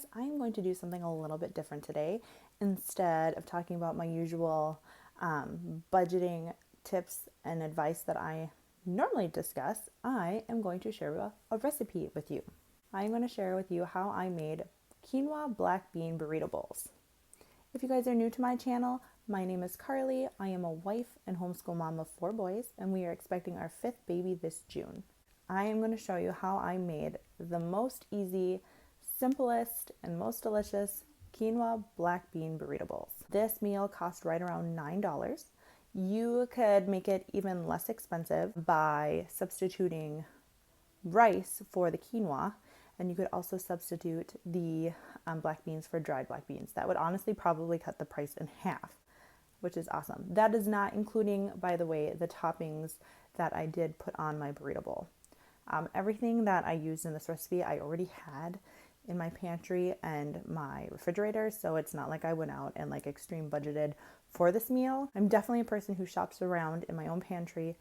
guys, I am going to do something a little bit different today. Instead of talking about my usual budgeting tips and advice that I normally discuss, I am going to share a recipe with you. I am going to share with you how I made quinoa black bean burrito bowls. If you guys are new to my channel, my name is Carly. I am a wife and homeschool mom of 4 boys, and we are expecting our 5th baby this June. I am going to show you how I made the most easy, simplest, and most delicious quinoa black bean burrito bowls. This meal cost right around $9. You could make it even less expensive by substituting rice for the quinoa, and you could also substitute the black beans for dried black beans. That would honestly probably cut the price in half, which is awesome. That is not including, by the way, the toppings that I did put on my burrito bowl. Everything that I used in this recipe I already had in my pantry and my refrigerator, so it's not like I went out and like extreme budgeted for this meal. I'm definitely a person who shops around in my own pantry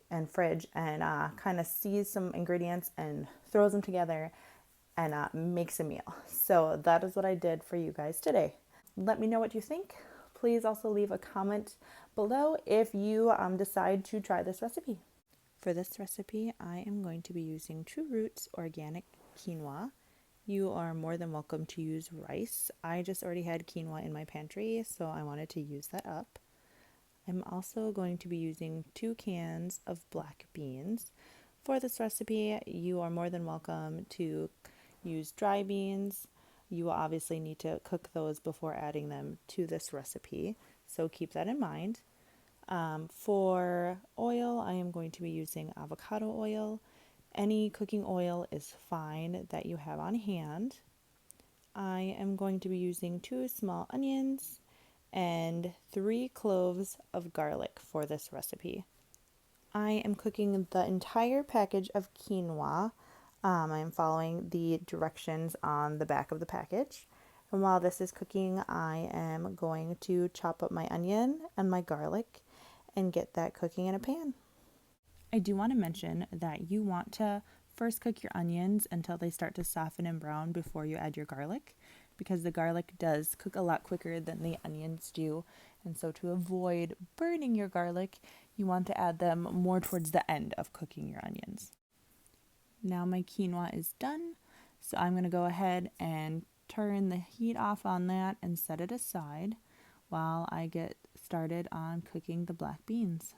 and fridge and kind of sees some ingredients and throws them together and makes a meal. So that is what I did for you guys today. Let me know what you think. Please also leave a comment below if you decide to try this recipe. For this recipe, I am going to be using True Roots organic quinoa. You are more than welcome to use rice. I just already had quinoa in my pantry, so I wanted to use that up. I'm also going to be using 2 cans of black beans. For this recipe, you are more than welcome to use dry beans. You will obviously need to cook those before adding them to this recipe, so keep that in mind. For oil, I am going to be using avocado oil. Any cooking oil is fine that you have on hand. I am going to be using 2 small onions and 3 cloves of garlic for this recipe. I am cooking the entire package of quinoa. I am following the directions on the back of the package. And while this is cooking, I am going to chop up my onion and my garlic and get that cooking in a pan. I do want to mention that you want to first cook your onions until they start to soften and brown before you add your garlic, because the garlic does cook a lot quicker than the onions do. And so to avoid burning your garlic, you want to add them more towards the end of cooking your onions. Now my quinoa is done, so I'm going to go ahead and turn the heat off on that and set it aside while I get started on cooking the black beans.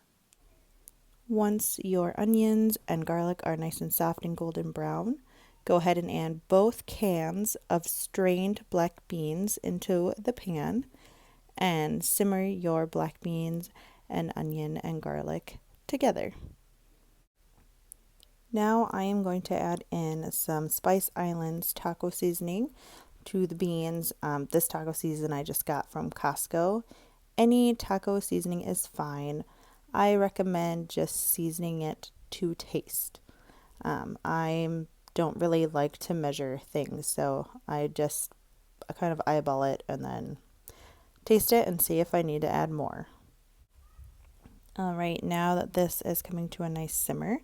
Once your onions and garlic are nice and soft and golden brown, go ahead and add both cans of strained black beans into the pan and simmer your black beans and onion and garlic together. Now I am going to add in some Spice Islands taco seasoning to the beans. This taco season I just got from Costco. Any taco seasoning is fine. I recommend just seasoning it to taste. I don't really like to measure things, so I kind of eyeball it and then taste it and see if I need to add more. Alright, now that this is coming to a nice simmer,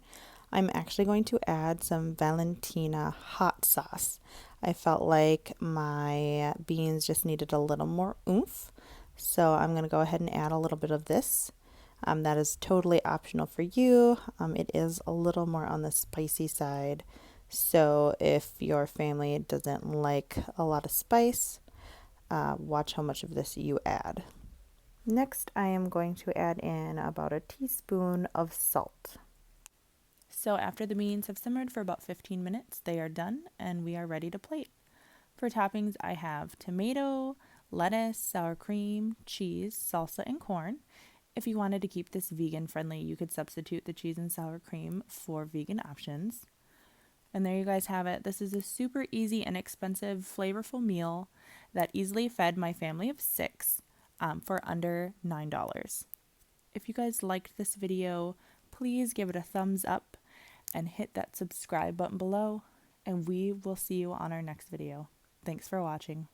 I'm actually going to add some Valentina hot sauce. I felt like my beans just needed a little more oomph, so I'm going to go ahead and add a little bit of this. That is totally optional for you. It is a little more on the spicy side, so if your family doesn't like a lot of spice, watch how much of this you add. Next, I am going to add in about a teaspoon of salt. So after the beans have simmered for about 15 minutes, they are done and we are ready to plate. For toppings, I have tomato, lettuce, sour cream, cheese, salsa, and corn. If you wanted to keep this vegan friendly, you could substitute the cheese and sour cream for vegan options. And there you guys have it. This is a super easy and inexpensive, flavorful meal that easily fed my family of 6 for under $9. If you guys liked this video, please give it a thumbs up and hit that subscribe button below, and we will see you on our next video. Thanks for watching.